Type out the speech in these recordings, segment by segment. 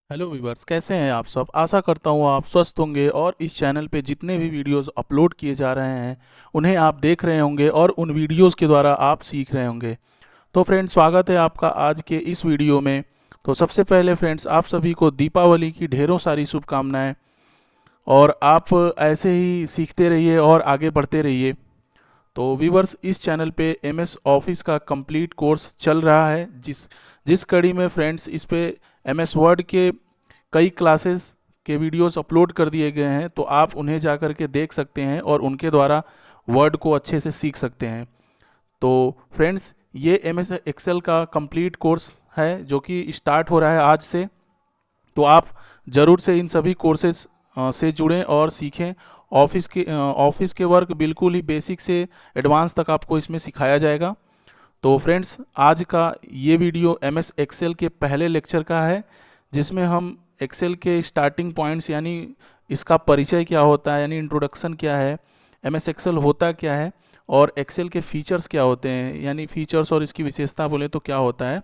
Hello viewers, कैसे हैं आप सब। आशा करता हूँ आप स्वस्थ होंगे और इस चैनल पे जितने भी वीडियोस अपलोड किए जा रहे हैं उन्हें आप देख रहे होंगे और उन वीडियोस के द्वारा आप सीख रहे होंगे। तो फ्रेंड्स, स्वागत है आपका आज के इस वीडियो में। तो सबसे पहले फ्रेंड्स, आप सभी को दीपावली की ढेरों सारी शुभकामनाएं और आप ऐसे ही सीखते रहिए और आगे बढ़ते रहिए। तो वीवर्स, इस चैनल पे एमएस ऑफिस का कंप्लीट कोर्स चल रहा है, जिस जिस कड़ी में फ्रेंड्स इस पे एमएस वर्ड के कई क्लासेस के वीडियोस अपलोड कर दिए गए हैं, तो आप उन्हें जा कर के देख सकते हैं और उनके द्वारा वर्ड को अच्छे से सीख सकते हैं। तो फ्रेंड्स, ये एम एस एक्सेल का कंप्लीट कोर्स है जो कि स्टार्ट हो रहा है आज से। तो आप ज़रूर से इन सभी कोर्सेज से जुड़ें और सीखें। ऑफिस के वर्क बिल्कुल ही बेसिक से एडवांस तक आपको इसमें सिखाया जाएगा। तो फ्रेंड्स, आज का ये वीडियो एम एस एक्सेल के पहले लेक्चर का है, जिसमें हम एक्सेल के स्टार्टिंग पॉइंट्स यानी इसका परिचय क्या होता है, यानी इंट्रोडक्शन क्या है, एम एस एक्सेल होता क्या है और एक्सेल के फीचर्स क्या होते हैं, यानी फीचर्स और इसकी विशेषता बोले तो क्या होता है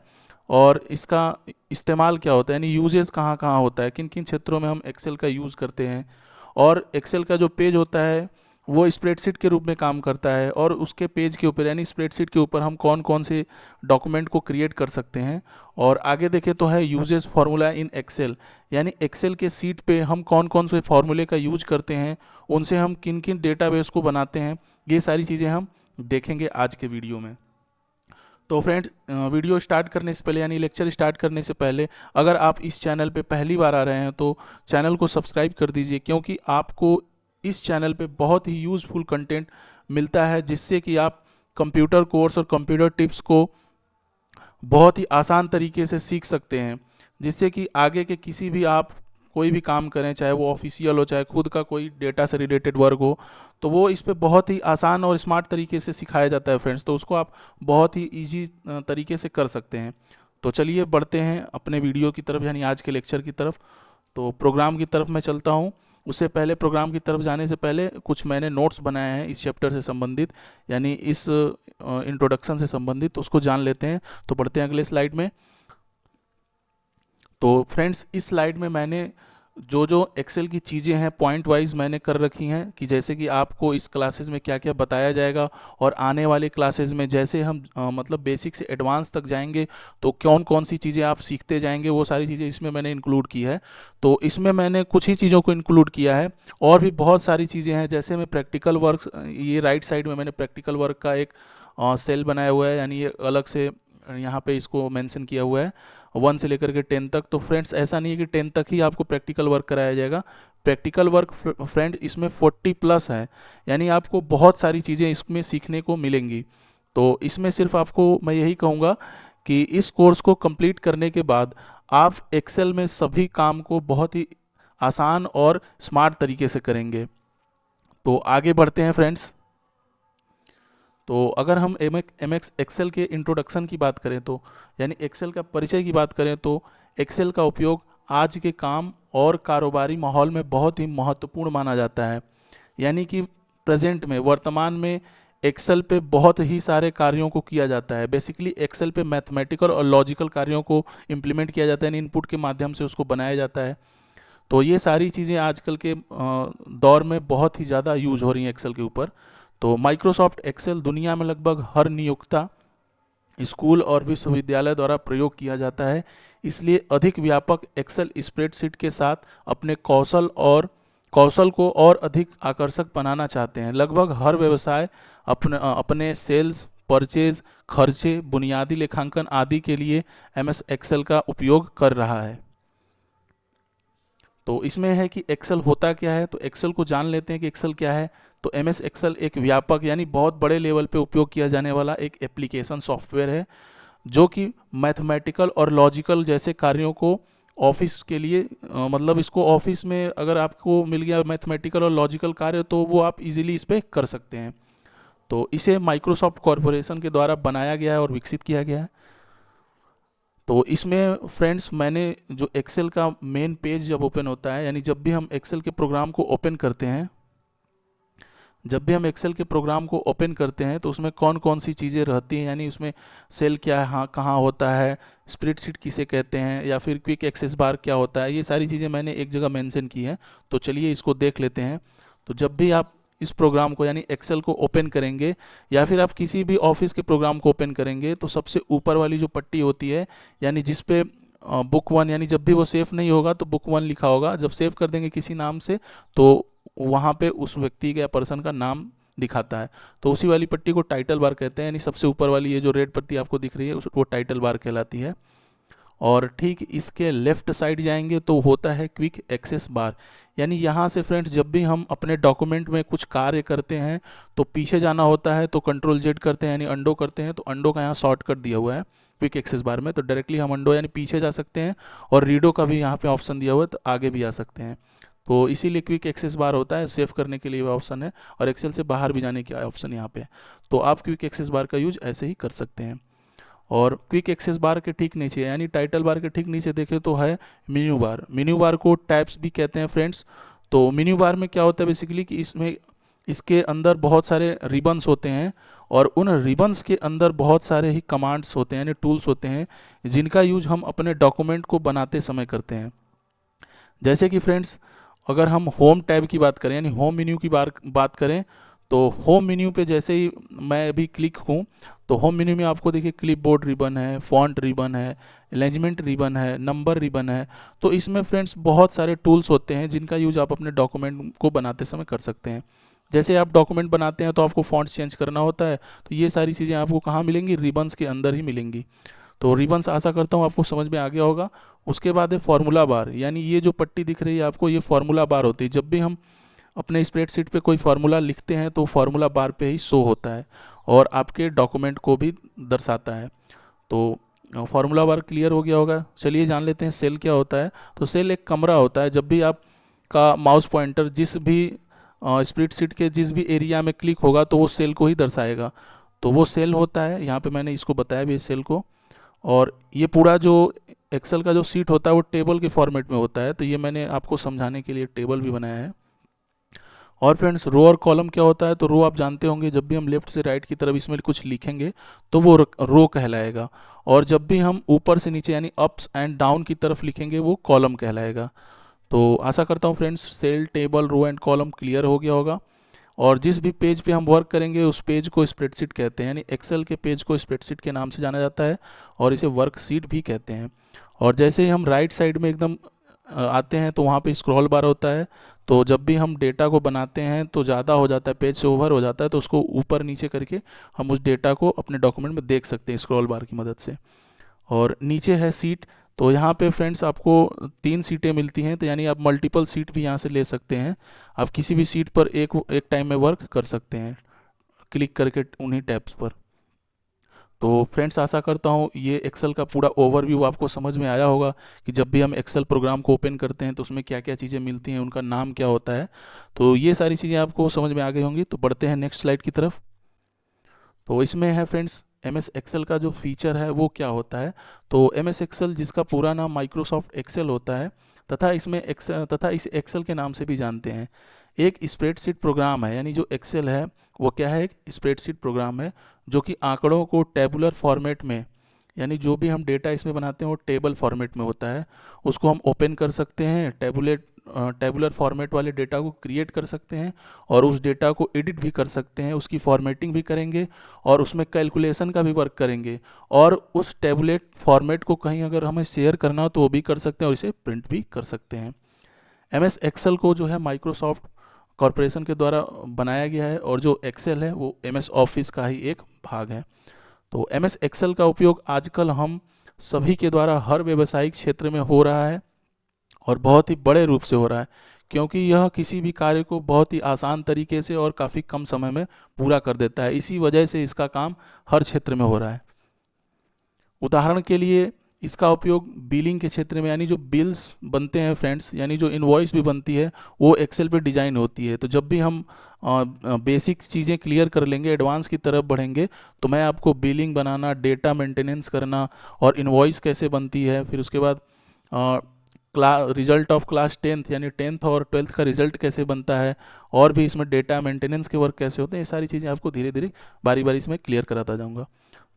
और इसका इस्तेमाल क्या होता है, यानी यूजेस कहाँ कहाँ होता है, किन किन क्षेत्रों में हम एक्सेल का यूज़ करते हैं। और एक्सेल का जो पेज होता है वो स्प्रेडशीट के रूप में काम करता है और उसके पेज के ऊपर यानी स्प्रेडशीट के ऊपर हम कौन कौन से डॉक्यूमेंट को क्रिएट कर सकते हैं। और आगे देखें तो है यूजेस फार्मूला इन एक्सेल, यानी एक्सेल के सीट पे हम कौन कौन से फार्मूले का यूज करते हैं, उनसे हम किन किन डेटाबेस को बनाते हैं। ये सारी चीज़ें हम देखेंगे आज के वीडियो में। तो फ्रेंड्स, वीडियो स्टार्ट करने से पहले यानी लेक्चर स्टार्ट करने से पहले अगर आप इस चैनल पे पहली बार आ रहे हैं तो चैनल को सब्सक्राइब कर दीजिए, क्योंकि आपको इस चैनल पे बहुत ही यूज़फुल कंटेंट मिलता है, जिससे कि आप कंप्यूटर कोर्स और कंप्यूटर टिप्स को बहुत ही आसान तरीके से सीख सकते हैं, जिससे कि आगे के किसी भी आप कोई भी काम करें, चाहे वो ऑफिशियल हो चाहे खुद का कोई डेटा से रिलेटेड वर्क हो, तो वो इस पे बहुत ही आसान और स्मार्ट तरीके से सिखाया जाता है फ्रेंड्स। तो उसको आप बहुत ही ईजी तरीके से कर सकते हैं। तो चलिए बढ़ते हैं अपने वीडियो की तरफ, यानी आज के लेक्चर की तरफ। तो प्रोग्राम की तरफ मैं चलता हूँ। उससे पहले, प्रोग्राम की तरफ जाने से पहले कुछ मैंने नोट्स बनाए हैं इस चैप्टर से संबंधित, यानी इस इंट्रोडक्शन से संबंधित, तो उसको जान लेते हैं। तो बढ़ते हैं अगले स्लाइड में। तो फ्रेंड्स, इस स्लाइड में मैंने जो जो एक्सेल की चीज़ें हैं पॉइंट वाइज मैंने कर रखी हैं, कि जैसे कि आपको इस क्लासेस में क्या क्या बताया जाएगा और आने वाले क्लासेस में जैसे हम मतलब बेसिक से एडवांस तक जाएंगे तो कौन कौन सी चीज़ें आप सीखते जाएंगे, वो सारी चीज़ें इसमें मैंने इंक्लूड की है। तो इसमें मैंने कुछ ही चीज़ों को इंक्लूड किया है, और भी बहुत सारी चीज़ें हैं। जैसे मैं प्रैक्टिकल वर्क, ये राइट साइड में मैंने प्रैक्टिकल वर्क का एक सेल बनाया हुआ है, यानी ये अलग से यहाँ पे इसको मेंशन किया हुआ है 1 से लेकर के 10 तक। तो फ्रेंड्स, ऐसा नहीं है कि 10 तक ही आपको प्रैक्टिकल वर्क कराया जाएगा। प्रैक्टिकल वर्क फ्रेंड इसमें 40 प्लस है, यानी आपको बहुत सारी चीज़ें इसमें सीखने को मिलेंगी। तो इसमें सिर्फ आपको मैं यही कहूँगा कि इस कोर्स को कंप्लीट करने के बाद आप एक्सेल में सभी काम को बहुत ही आसान और स्मार्ट तरीके से करेंगे। तो आगे बढ़ते हैं फ्रेंड्स। तो अगर हम एम एक्स एक्सेल के इंट्रोडक्शन की बात करें, तो यानी एक्सेल का परिचय की बात करें, तो एक्सेल का उपयोग आज के काम और कारोबारी माहौल में बहुत ही महत्वपूर्ण माना जाता है। यानी कि प्रेजेंट में, वर्तमान में एक्सेल पे बहुत ही सारे कार्यों को किया जाता है। बेसिकली एक्सेल पे मैथमेटिकल और लॉजिकल कार्यों को इम्प्लीमेंट किया जाता है, यानी इनपुट के माध्यम से उसको बनाया जाता है। तो ये सारी चीज़ें आजकल के दौर में बहुत ही ज़्यादा यूज हो रही हैं एक्सेल के ऊपर। तो माइक्रोसॉफ्ट एक्सेल दुनिया में लगभग हर नियोक्ता, स्कूल और विश्वविद्यालय द्वारा प्रयोग किया जाता है। इसलिए अधिक व्यापक एक्सेल स्प्रेडशीट के साथ अपने कौशल को और अधिक आकर्षक बनाना चाहते हैं। लगभग हर व्यवसाय अपने सेल्स, परचेज, खर्चे, बुनियादी लेखांकन आदि के लिए एमएस एक्सेल का उपयोग कर रहा है। तो इसमें है कि एक्सेल होता क्या है, तो एक्सेल को जान लेते हैं कि एक्सेल क्या है। तो एम एस एक्सेल एक व्यापक यानी बहुत बड़े लेवल पे उपयोग किया जाने वाला एक एप्लीकेशन सॉफ्टवेयर है, जो कि मैथमेटिकल और लॉजिकल जैसे कार्यों को ऑफिस के लिए मतलब इसको ऑफिस में अगर आपको मिल गया मैथमेटिकल और लॉजिकल कार्य, तो वो आप इजीली इस पर कर सकते हैं। तो इसे माइक्रोसॉफ्ट कॉरपोरेशन के द्वारा बनाया गया है और विकसित किया गया है। तो इसमें फ्रेंड्स, मैंने जो एक्सेल का मेन पेज जब ओपन होता है, यानी जब भी हम एक्सेल के प्रोग्राम को ओपन करते हैं, जब भी हम एक्सेल के प्रोग्राम को ओपन करते हैं तो उसमें कौन कौन सी चीज़ें रहती हैं, यानी उसमें सेल क्या है, हाँ कहाँ होता है, स्प्रेडशीट किसे कहते हैं, या फिर क्विक एक्सेस बार क्या होता है, ये सारी चीज़ें मैंने एक जगह मेंशन की हैं। तो चलिए इसको देख लेते हैं। तो जब भी आप इस प्रोग्राम को यानी एक्सेल को ओपन करेंगे या फिर आप किसी भी ऑफिस के प्रोग्राम को ओपन करेंगे तो सबसे ऊपर वाली जो पट्टी होती है यानी जिस पे बुक वन, यानी जब भी वो सेव नहीं होगा तो बुक वन लिखा होगा, जब सेव कर देंगे किसी नाम से तो वहाँ पे उस व्यक्ति या पर्सन का नाम दिखाता है। तो उसी वाली पट्टी को टाइटल बार कहते हैं, यानी सबसे ऊपर वाली ये जो रेड पट्टी आपको दिख रही है वो टाइटल बार कहलाती है। और ठीक इसके लेफ्ट साइड जाएंगे तो होता है क्विक एक्सेस बार, यानी यहाँ से फ्रेंड्स जब भी हम अपने डॉक्यूमेंट में कुछ कार्य करते हैं तो पीछे जाना होता है तो कंट्रोल जेड करते हैं यानी अंडो करते हैं, तो अंडो का यहाँ शॉर्टकट दिया हुआ है क्विक एक्सेस बार में, तो डायरेक्टली हम अंडो यानी पीछे जा सकते हैं, और रीडो का भी यहाँ पे ऑप्शन दिया हुआ है तो आगे भी आ सकते हैं। तो इसीलिए क्विक एक्सेस बार होता है, सेव करने के लिए ऑप्शन है, और एक्सेल से बाहर भी जाने का ऑप्शन यहाँ पे है। तो आप क्विक एक्सेस बार का यूज ऐसे ही कर सकते हैं। और क्विक एक्सेस बार के ठीक नीचे यानी टाइटल बार के ठीक नीचे देखें तो है मेन्यू बार। मेन्यू बार को टैब्स भी कहते हैं फ्रेंड्स। तो मेन्यू बार में क्या होता है बेसिकली कि इसमें इसके अंदर बहुत सारे रिबन्स होते हैं, और उन रिबन्स के अंदर बहुत सारे ही कमांड्स होते हैं यानी टूल्स होते हैं जिनका यूज हम अपने डॉक्यूमेंट को बनाते समय करते हैं। जैसे कि फ्रेंड्स अगर हम होम टैब की बात करें यानी होम मेन्यू की बात करें तो होम मेन्यू पे जैसे ही मैं अभी क्लिक हूँ तो होम मेन्यू में आपको देखिए क्लिपबोर्ड रिबन है, फॉन्ट रिबन है, अरेंजमेंट रिबन है, नंबर रिबन है। तो इसमें फ्रेंड्स बहुत सारे टूल्स होते हैं जिनका यूज आप अपने डॉक्यूमेंट को बनाते समय कर सकते हैं। जैसे आप डॉक्यूमेंट बनाते हैं तो आपको फॉन्ट चेंज करना होता है, तो ये सारी चीज़ें आपको कहाँ मिलेंगी, रिबन्स के अंदर ही मिलेंगी। तो रिबन्स आशा करता हूँ आपको समझ में आ गया होगा। उसके बाद है फार्मूला बार, यानी ये जो पट्टी दिख रही है आपको ये फार्मूला बार होती है। जब भी हम अपने स्प्रेडशीट पे कोई फार्मूला लिखते हैं तो फार्मूला बार पे ही शो होता है और आपके डॉक्यूमेंट को भी दर्शाता है। तो फार्मूला बार क्लियर हो गया होगा। चलिए जान लेते हैं सेल क्या होता है। तो सेल एक कमरा होता है, जब भी आपका माउस पॉइंटर जिस भी स्प्रेडशीट के जिस भी एरिया में क्लिक होगा तो वो सेल को ही दर्शाएगा। तो वो सेल होता है, यहाँ पे मैंने इसको बताया भी सेल को। और ये पूरा जो एक्सेल का जो सीट होता है वो टेबल के फॉर्मेट में होता है, तो ये मैंने आपको समझाने के लिए टेबल भी बनाया है। और फ्रेंड्स रो और कॉलम क्या होता है, तो रो आप जानते होंगे, जब भी हम लेफ्ट से राइट की तरफ इसमें कुछ लिखेंगे तो वो रो कहलाएगा, और जब भी हम ऊपर से नीचे यानी अप्स एंड डाउन की तरफ लिखेंगे वो कॉलम कहलाएगा। तो आशा करता हूँ friends cell, table, row and column clear हो गया होगा। और जिस भी पेज पे हम वर्क करेंगे उस पेज को स्प्रेडशीट कहते हैं, यानी एक्सेल के पेज को स्प्रेडशीट के नाम से जाना जाता है और इसे वर्कशीट भी कहते हैं। और जैसे ही हम राइट साइड में एकदम आते हैं तो वहाँ पे स्क्रॉल बार होता है। तो जब भी हम डेटा को बनाते हैं तो ज़्यादा हो जाता है, पेज से ओवर हो जाता है, तो उसको ऊपर नीचे करके हम उस डेटा को अपने डॉक्यूमेंट में देख सकते हैं स्क्रॉल बार की मदद से। और नीचे है सीट, तो यहाँ पे फ्रेंड्स आपको 3 सीटें मिलती हैं, तो यानी आप मल्टीपल सीट भी यहाँ से ले सकते हैं। आप किसी भी सीट पर एक टाइम में वर्क कर सकते हैं क्लिक करके उन्हीं टैब्स पर। तो फ्रेंड्स आशा करता हूँ ये एक्सेल का पूरा ओवरव्यू आपको समझ में आया होगा कि जब भी हम एक्सेल प्रोग्राम को ओपन करते हैं तो उसमें क्या क्या चीज़ें मिलती हैं, उनका नाम क्या होता है। तो ये सारी चीज़ें आपको समझ में आ गई होंगी। तो बढ़ते हैं नेक्स्ट स्लाइड की तरफ। तो इसमें है फ्रेंड्स MS एक्सेल का जो फीचर है वो क्या होता है। तो MS एक्सेल जिसका पूरा नाम माइक्रोसॉफ्ट एक्सेल होता है तथा इस एक्सेल के नाम से भी जानते हैं, एक स्प्रेडशीट प्रोग्राम है। यानी जो एक्सेल है वो क्या है, एक स्प्रेडशीट प्रोग्राम है जो कि आंकड़ों को टेबुलर फॉर्मेट में, यानी जो भी हम डेटा इसमें बनाते हैं वो टेबल फॉर्मेट में होता है, उसको हम ओपन कर सकते हैं, टेबुलर फॉर्मेट वाले डेटा को क्रिएट कर सकते हैं और उस डेटा को एडिट भी कर सकते हैं, उसकी फॉर्मेटिंग भी करेंगे और उसमें कैलकुलेशन का भी वर्क करेंगे, और उस टेबुलेट फॉर्मेट को कहीं अगर हमें शेयर करना हो तो वो भी कर सकते हैं और इसे प्रिंट भी कर सकते हैं। MS एक्सेल को जो है माइक्रोसॉफ्ट कॉरपोरेशन के द्वारा बनाया गया है और जो एक्सेल है वो MS ऑफिस का ही एक भाग है। तो MS एक्सेल का उपयोग आजकल हम सभी के द्वारा हर व्यावसायिक क्षेत्र में हो रहा है और बहुत ही बड़े रूप से हो रहा है, क्योंकि यह किसी भी कार्य को बहुत ही आसान तरीके से और काफ़ी कम समय में पूरा कर देता है। इसी वजह से इसका काम हर क्षेत्र में हो रहा है। उदाहरण के लिए इसका उपयोग बिलिंग के क्षेत्र में, यानी जो बिल्स बनते हैं फ्रेंड्स, यानी जो इनवॉइस भी बनती है वो एक्सेल पे डिज़ाइन होती है। तो जब भी हम बेसिक चीज़ें क्लियर कर लेंगे, एडवांस की तरफ बढ़ेंगे, तो मैं आपको बिलिंग बनाना, डेटा मेंटेनेंस करना और इनवॉइस कैसे बनती है, फिर उसके बाद रिजल्ट ऑफ क्लास 10th यानी 10th और 12th का रिजल्ट कैसे बनता है, और भी इसमें डेटा मेंटेनेंस के वर्क कैसे होते हैं, ये सारी चीज़ें आपको धीरे धीरे बारी बारी इसमें क्लियर कराता जाऊँगा।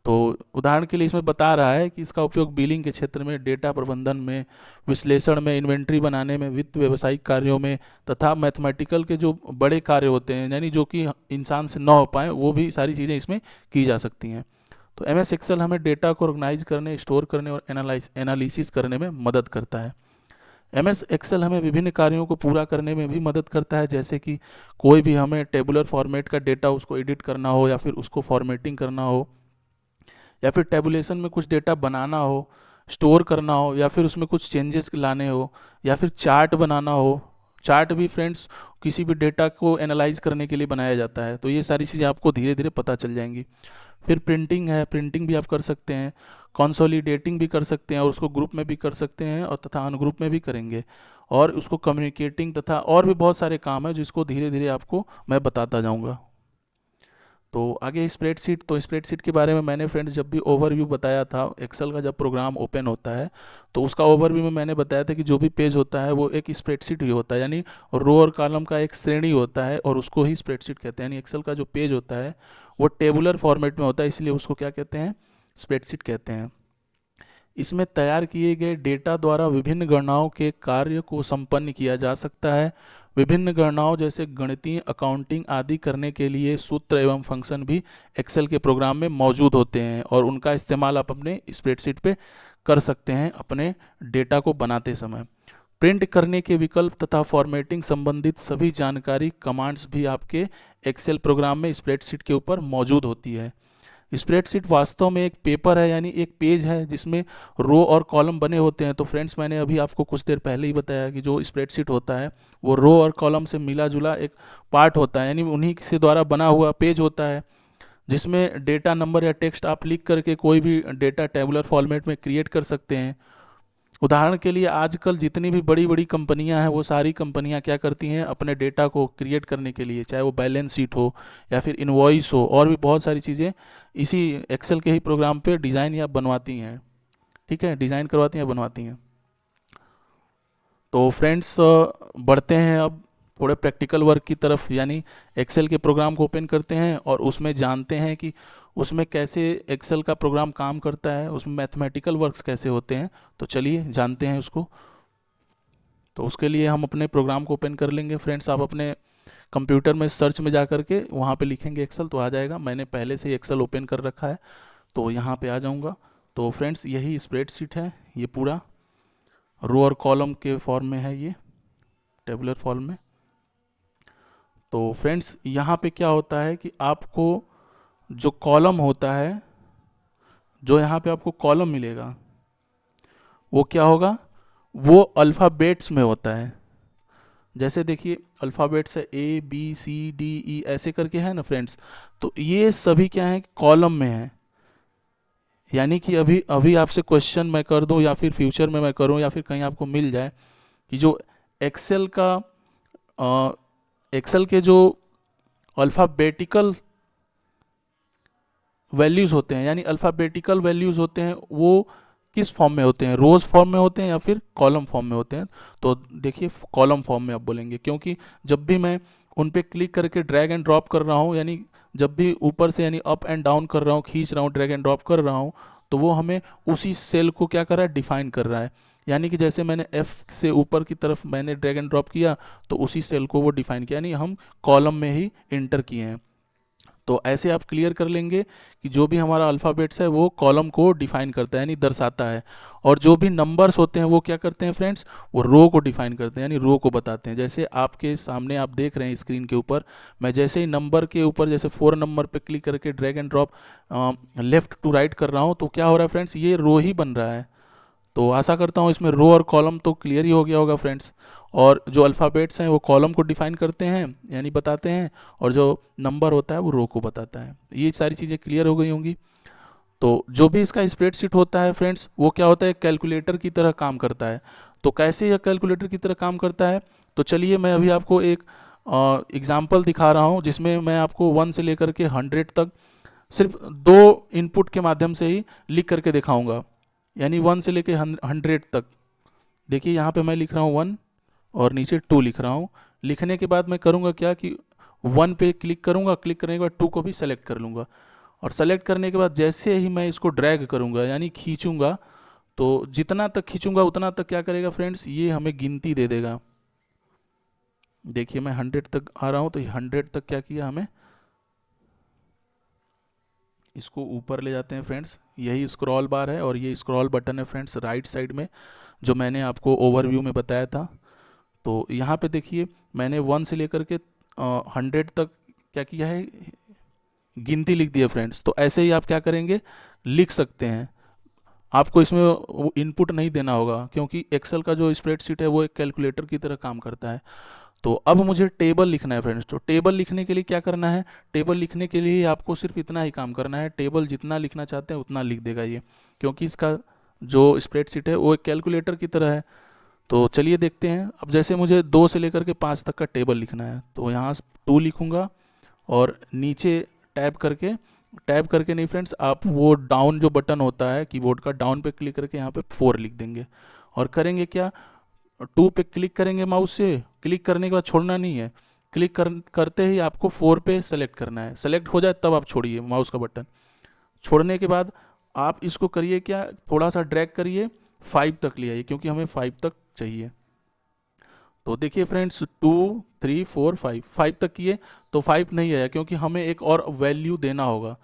तो उदाहरण के लिए इसमें बता रहा है कि इसका उपयोग बिलिंग के क्षेत्र में, डेटा प्रबंधन में, विश्लेषण में, इन्वेंट्री बनाने में, वित्त व्यावसायिक कार्यों में तथा मैथमेटिकल के जो बड़े कार्य होते हैं यानी जो कि इंसान से ना हो पाए, वो भी सारी चीज़ें इसमें की जा सकती हैं। तो एमएस एक्सेल हमें डेटा को ऑर्गेनाइज करने, स्टोर करने और एनालिसिस करने में मदद करता है। एमएस एक्सेल हमें विभिन्न कार्यों को पूरा करने में भी मदद करता है, जैसे कि कोई भी हमें टेबुलर फॉर्मेट का डेटा उसको एडिट करना हो, या फिर उसको फॉर्मेटिंग करना हो, या फिर टेबुलेशन में कुछ डेटा बनाना हो, स्टोर करना हो, या फिर उसमें कुछ चेंजेस लाने हो, या फिर चार्ट बनाना हो। चार्ट भी फ्रेंड्स किसी भी डेटा को एनालाइज करने के लिए बनाया जाता है। तो ये सारी चीज़ें आपको धीरे धीरे पता चल जाएंगी। फिर प्रिंटिंग है, प्रिंटिंग भी आप कर सकते हैं, कंसोलिडेटिंग भी कर सकते हैं, और उसको ग्रुप में भी कर सकते हैं और तथा अनग्रुप में भी करेंगे, और उसको कम्युनिकेटिंग तथा और भी बहुत सारे काम हैं जिसको धीरे धीरे आपको मैं बताता जाऊँगा। तो आगे स्प्रेडशीट, तो स्प्रेडशीट के बारे में मैंने फ्रेंड्स जब भी ओवरव्यू बताया था, एक्सेल का जब प्रोग्राम ओपन होता है तो उसका ओवरव्यू में मैंने बताया था कि जो भी पेज होता है वो एक स्प्रेडशीट ही होता है, यानी रो और कॉलम का एक श्रेणी होता है और उसको ही स्प्रेडशीट कहते हैं। यानी एक्सेल का जो पेज होता है वो टेबुलर फॉर्मेट में होता है, इसलिए उसको क्या कहते हैं, स्प्रेडशीट कहते हैं। इसमें तैयार किए गए डेटा द्वारा विभिन्न गणनाओं के कार्य को संपन्न किया जा सकता है। विभिन्न गणनाओं जैसे गणितीय, अकाउंटिंग आदि करने के लिए सूत्र एवं फंक्शन भी एक्सेल के प्रोग्राम में मौजूद होते हैं, और उनका इस्तेमाल आप अपने स्प्रेडशीट पे कर सकते हैं अपने डेटा को बनाते समय। प्रिंट करने के विकल्प तथा फॉर्मेटिंग संबंधित सभी जानकारी, कमांड्स भी आपके एक्सेल प्रोग्राम में स्प्रेडशीट के ऊपर मौजूद होती है। स्प्रेडशीट वास्तव में एक पेपर है, यानी एक पेज है जिसमें रो और कॉलम बने होते हैं। तो फ्रेंड्स मैंने अभी आपको कुछ देर पहले ही बताया कि जो स्प्रेडशीट होता है वो रो और कॉलम से मिला जुला एक पार्ट होता है, यानी उन्हीं से द्वारा बना हुआ पेज होता है, जिसमें डेटा, नंबर या टेक्स्ट आप लिख करके कोई भी डेटा टेबुलर फॉर्मेट में क्रिएट कर सकते हैं। उदाहरण के लिए आजकल जितनी भी बड़ी बड़ी कंपनियां हैं वो सारी कंपनियां क्या करती हैं, अपने डेटा को क्रिएट करने के लिए, चाहे वो बैलेंस शीट हो या फिर इनवॉइस हो, और भी बहुत सारी चीज़ें इसी एक्सेल के ही प्रोग्राम पे डिज़ाइन या बनवाती हैं। ठीक है, डिज़ाइन करवाती हैं, बनवाती हैं। तो फ्रेंड्स बढ़ते हैं अब थोड़े प्रैक्टिकल वर्क की तरफ, यानी एक्सेल के प्रोग्राम को ओपन करते हैं और उसमें जानते हैं कि उसमें कैसे एक्सेल का प्रोग्राम काम करता है, उसमें मैथमेटिकल वर्क्स कैसे होते हैं। तो चलिए जानते हैं उसको। तो उसके लिए हम अपने प्रोग्राम को ओपन कर लेंगे। फ्रेंड्स आप अपने कंप्यूटर में सर्च में जा करके वहाँ पे लिखेंगे एक्सेल तो आ जाएगा। मैंने पहले से ही एक्सेल ओपन कर रखा है, तो यहाँ पे आ जाऊँगा। तो फ्रेंड्स यही स्प्रेडशीट है, ये पूरा रो और कॉलम के फॉर्म में है, ये टेबुलर फॉर्म में। तो फ्रेंड्स यहाँ पे क्या होता है कि आपको जो कॉलम होता है, जो यहाँ पे आपको कॉलम मिलेगा वो क्या होगा, वो अल्फ़ाबेट्स में होता है। जैसे देखिए अल्फ़ाबेट्स है ABCDE ऐसे करके है ना फ्रेंड्स, तो ये सभी क्या है, कॉलम में है। यानी कि अभी अभी आपसे क्वेश्चन मैं कर दूं या फिर फ्यूचर में मैं करूं या फिर कहीं आपको मिल जाए कि जो एक्सेल का एक्सेल के जो अल्फ़ाबेटिकल वैल्यूज़ होते हैं, यानी अल्फ़ाबेटिकल वैल्यूज़ होते हैं, वो किस फॉर्म में होते हैं, रोज़ फॉर्म में होते हैं या फिर कॉलम फॉर्म में होते हैं। तो देखिए कॉलम फॉर्म में आप बोलेंगे, क्योंकि जब भी मैं उन पे क्लिक करके ड्रैग एंड ड्रॉप कर रहा हूँ, यानी जब भी ऊपर से यानी अप एंड डाउन कर रहा हूँ, खींच रहा हूँ, ड्रैग एंड ड्रॉप कर रहा हूँ, तो वो हमें उसी सेल को क्या कर रहा है, डिफाइन कर रहा है। यानी कि जैसे मैंने F से ऊपर की तरफ मैंने ड्रैग एंड ड्रॉप किया तो उसी सेल को वो डिफाइन किया, यानी हम कॉलम में ही इंटर किए हैं। तो ऐसे आप क्लियर कर लेंगे कि जो भी हमारा अल्फ़ाबेट्स है वो कॉलम को डिफाइन करता है, यानी दर्शाता है, और जो भी नंबर्स होते हैं वो क्या करते हैं फ्रेंड्स, वो रो को डिफाइन करते हैं, यानी रो को बताते हैं। जैसे आपके सामने आप देख रहे हैं स्क्रीन के ऊपर, मैं जैसे ही नंबर के ऊपर जैसे 4 नंबर पे क्लिक करके drag and drop left to right कर रहा हूँ, तो क्या हो रहा है फ्रेंड्स, ये रो ही बन रहा है। तो आशा करता हूँ इसमें रो और कॉलम तो क्लियर ही हो गया होगा फ्रेंड्स। और जो अल्फ़ाबेट्स हैं वो कॉलम को डिफाइन करते हैं यानी बताते हैं, और जो नंबर होता है वो रो को बताता है। ये सारी चीज़ें क्लियर हो गई होंगी। तो जो भी इसका स्प्रेडशीट होता है फ्रेंड्स, वो क्या होता है, कैलकुलेटर की तरह काम करता है। तो कैसे यह कैलकुलेटर की तरह काम करता है, तो चलिए मैं अभी आपको एक एग्जाम्पल दिखा रहा हूँ, जिसमें मैं आपको 1 से लेकर के 100 तक सिर्फ 2 इनपुट के माध्यम से ही लिख करके दिखाऊंगा, यानी 1 से लेकर 100 तक। देखिए यहाँ पे मैं लिख रहा हूँ 1 और नीचे 2 लिख रहा हूँ। लिखने के बाद मैं करूँगा क्या कि 1 पे क्लिक करूँगा, क्लिक करने के बाद 2 को भी सेलेक्ट कर लूँगा, और सेलेक्ट करने के बाद जैसे ही मैं इसको ड्रैग करूँगा यानी खींचूँगा, तो जितना तक खींचूँगा उतना तक क्या करेगा फ्रेंड्स, ये हमें गिनती दे देगा। देखिए मैं 100 तक आ रहा हूँ तो ये 100 तक क्या किया हमें, इसको ऊपर ले जाते हैं फ्रेंड्स। यही स्क्रॉल बार है और ये स्क्रॉल बटन है फ्रेंड्स राइट साइड में, जो मैंने आपको ओवरव्यू में बताया था। तो यहाँ पे देखिए मैंने 1 से लेकर के 100 तक क्या किया है, गिनती लिख दी है फ्रेंड्स। तो ऐसे ही आप क्या करेंगे, लिख सकते हैं। आपको इसमें इनपुट नहीं देना होगा, क्योंकि एक्सेल का जो स्प्रेडशीट है वो एक कैलकुलेटर की तरह काम करता है। तो अब मुझे टेबल लिखना है फ्रेंड्स। तो टेबल लिखने के लिए क्या करना है, टेबल लिखने के लिए आपको सिर्फ इतना ही काम करना है, टेबल जितना लिखना चाहते हैं उतना लिख देगा ये, क्योंकि इसका जो स्प्रेडशीट है वो एक कैलकुलेटर की तरह है। तो चलिए देखते हैं। अब जैसे मुझे 2 से लेकर के 5 तक का टेबल लिखना है, तो यहाँ 2 लिखूँगा और नीचे टैब करके नहीं फ्रेंड्स, आप वो डाउन जो बटन होता है कीबोर्ड का, डाउन पे क्लिक करके यहाँ पे 4 लिख देंगे। और करेंगे क्या, 2 पे क्लिक करेंगे माउस से, क्लिक करने के बाद छोड़ना नहीं है, करते ही आपको 4 पे सेलेक्ट करना है। सेलेक्ट हो जाए तब आप छोड़िए माउस का बटन। छोड़ने के बाद आप इसको करिए क्या, थोड़ा सा ड्रैग करिए 5 तक ले आइए, क्योंकि हमें 5 तक चाहिए। तो देखिए फ्रेंड्स 2 3 4 5 तक किए तो 5 नहीं आया, क्योंकि हमें एक और वैल्यू देना होगा,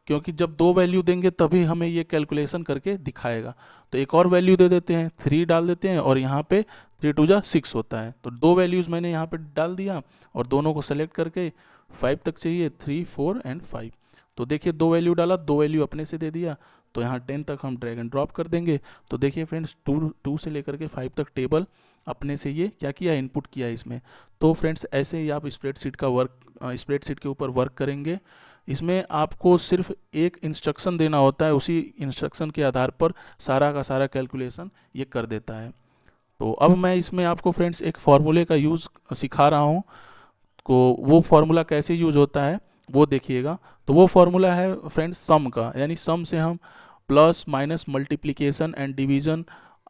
क्योंकि जब 2 वैल्यू देंगे तभी हमें ये कैलकुलेशन करके दिखाएगा। तो एक और वैल्यू दे देते हैं, 3 डाल देते हैं, और यहाँ पे 3 2 जा 6 होता है। तो 2 वैल्यूज़ मैंने यहाँ पे डाल दिया और दोनों को सेलेक्ट करके 5 तक चाहिए, 3 4 एंड 5। तो देखिए 2 वैल्यू डाला, 2 वैल्यू अपने से दे दिया, तो यहाँ 10 तक हम ड्रैग एंड ड्रॉप कर देंगे। तो देखिए फ्रेंड्स 2 से लेकर के 5 तक टेबल अपने से ये क्या किया, इनपुट किया इसमें। तो फ्रेंड्स ऐसे ही आप स्प्रेडशीट के ऊपर वर्क करेंगे। इसमें आपको सिर्फ एक इंस्ट्रक्शन देना होता है, उसी इंस्ट्रक्शन के आधार पर सारा का सारा कैलकुलेशन ये कर देता है। तो अब मैं इसमें आपको फ्रेंड्स एक फार्मूले का यूज़ सिखा रहा हूँ, को वो फार्मूला कैसे यूज होता है वो देखिएगा। तो वो फार्मूला है फ्रेंड्स सम का, यानी सम से हम plus minus multiplication and division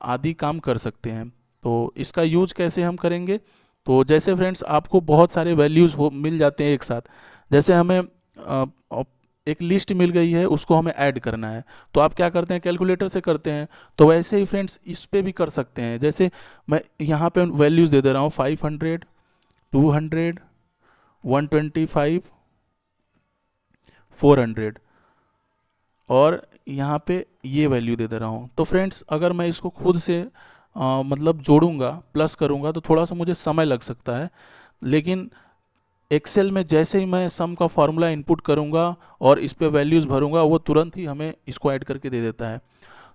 आदि काम कर सकते हैं। तो इसका यूज कैसे हम करेंगे, तो जैसे फ्रेंड्स आपको बहुत सारे वैल्यूज़ मिल जाते हैं एक साथ, जैसे हमें एक लिस्ट मिल गई है, उसको हमें ऐड करना है, तो आप क्या करते हैं, कैलकुलेटर से करते हैं। तो वैसे ही फ्रेंड्स इस पे भी कर सकते हैं। जैसे मैं यहाँ पे वैल्यूज़ दे दे रहा हूँ 500 200 125 400, और यहाँ पे ये वैल्यू दे दे रहा हूँ। तो फ्रेंड्स अगर मैं इसको खुद से मतलब जोड़ूंगा, प्लस करूंगा, तो थोड़ा सा मुझे समय लग सकता है, लेकिन एक्सेल में जैसे ही मैं सम का फार्मूला इनपुट करूंगा और इस पे वैल्यूज़ भरूंगा, वो तुरंत ही हमें इसको ऐड करके दे देता है।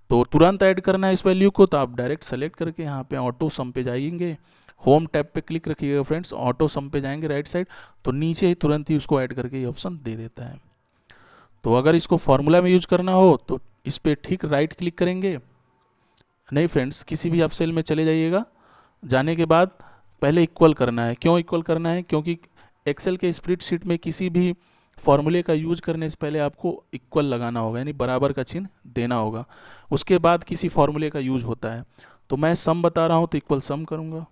तो तुरंत ऐड करना है इस वैल्यू को, तो आप डायरेक्ट सेलेक्ट करके यहाँ पे ऑटो सम पे जाएंगे, होम टैब पे क्लिक रखिएगा फ्रेंड्स, ऑटो सम पे जाएंगे राइट साइड, तो नीचे ही तुरंत ही उसको ऐड करके ये ऑप्शन दे देता है। तो अगर इसको फार्मूला में यूज करना हो तो इस पर ठीक राइट क्लिक करेंगे, नहीं फ्रेंड्स किसी भी आप सेल में चले जाइएगा, जाने के बाद पहले इक्वल करना है। क्यों इक्वल करना है, क्योंकि एक्सेल के स्प्रेडशीट में किसी भी फॉर्मूले का यूज करने से पहले आपको इक्वल लगाना होगा, यानी बराबर का चिन्ह देना होगा, उसके बाद किसी फॉर्मूले का यूज होता है। तो मैं सम बता रहा हूँ तो इक्वल सम करूँगा।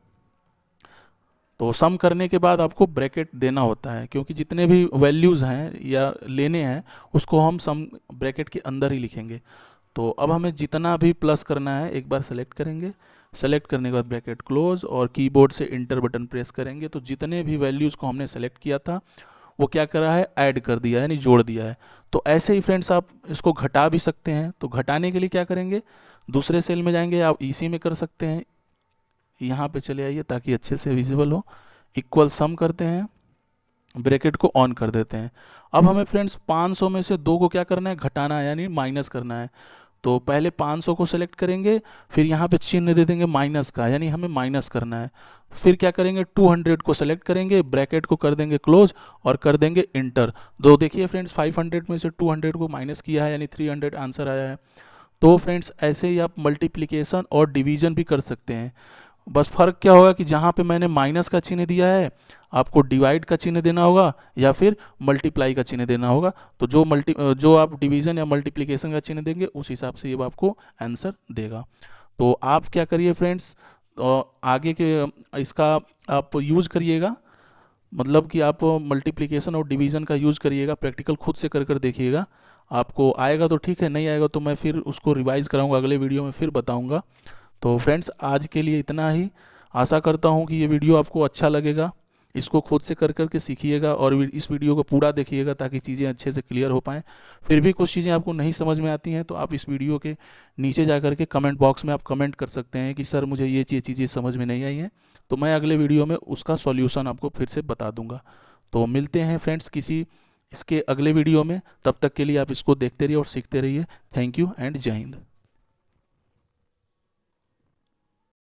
तो सम करने के बाद आपको ब्रैकेट देना होता है, क्योंकि जितने भी वैल्यूज़ हैं या लेने हैं उसको हम सम ब्रैकेट के अंदर ही लिखेंगे। तो अब हमें जितना भी प्लस करना है एक बार सेलेक्ट करेंगे, सेलेक्ट करने के बाद ब्रैकेट क्लोज और कीबोर्ड से इंटर बटन प्रेस करेंगे, तो जितने भी वैल्यूज़ को हमने सेलेक्ट किया था वो क्या करा है, ऐड कर दिया है, यानी जोड़ दिया है। तो ऐसे ही फ्रेंड्स आप इसको घटा भी सकते हैं। तो घटाने के लिए क्या करेंगे, दूसरे सेल में जाएंगे, आप इसी में कर सकते हैं, यहाँ पे चले आइए ताकि अच्छे से विजिबल हो। इक्वल सम करते हैं, ब्रैकेट को ऑन कर देते हैं। अब हमें फ्रेंड्स 500 में से 2 को क्या करना है, घटाना है, यानी माइनस करना है। तो पहले 500 को सेलेक्ट करेंगे, फिर यहाँ पे चिन्ह दे देंगे माइनस का, यानी हमें माइनस करना है। फिर क्या करेंगे, 200 को सेलेक्ट करेंगे, ब्रैकेट को कर देंगे क्लोज और कर देंगे इंटर। तो देखिए फ्रेंड्स 500 में से 200 को माइनस किया है, यानी 300 आंसर आया है। तो फ्रेंड्स ऐसे ही आप मल्टीप्लिकेशन और डिवीजन भी कर सकते हैं। बस फ़र्क क्या होगा कि जहाँ पे मैंने माइनस का चिन्ह दिया है आपको डिवाइड का चिन्ह देना होगा या फिर मल्टीप्लाई का चिन्ह देना होगा। तो जो आप डिवीज़न या मल्टीप्लिकेशन का चिन्ह देंगे उस हिसाब से ये आपको आंसर देगा। तो आप क्या करिए फ्रेंड्स, आगे के इसका आप यूज़ करिएगा, मतलब कि आप मल्टीप्लिकेशन और डिवीज़न का यूज़ करिएगा, प्रैक्टिकल खुद से कर कर देखिएगा। आपको आएगा तो ठीक है, नहीं आएगा तो मैं फिर उसको रिवाइज़ कराऊंगा, अगले वीडियो में फिर बताऊंगा। तो फ्रेंड्स आज के लिए इतना ही। आशा करता हूँ कि ये वीडियो आपको अच्छा लगेगा। इसको खुद से कर कर के सीखिएगा और इस वीडियो को पूरा देखिएगा ताकि चीज़ें अच्छे से क्लियर हो पाएँ। फिर भी कुछ चीज़ें आपको नहीं समझ में आती हैं तो आप इस वीडियो के नीचे जा कर के कमेंट बॉक्स में आप कमेंट कर सकते हैं कि सर मुझे ये चीज़ें समझ में नहीं आई हैं, तो मैं अगले वीडियो में उसका सॉल्यूशन आपको फिर से बता दूंगा। तो मिलते हैं फ्रेंड्स किसी इसके अगले वीडियो में, तब तक के लिए आप इसको देखते रहिए और सीखते रहिए। थैंक यू एंड जय हिंद।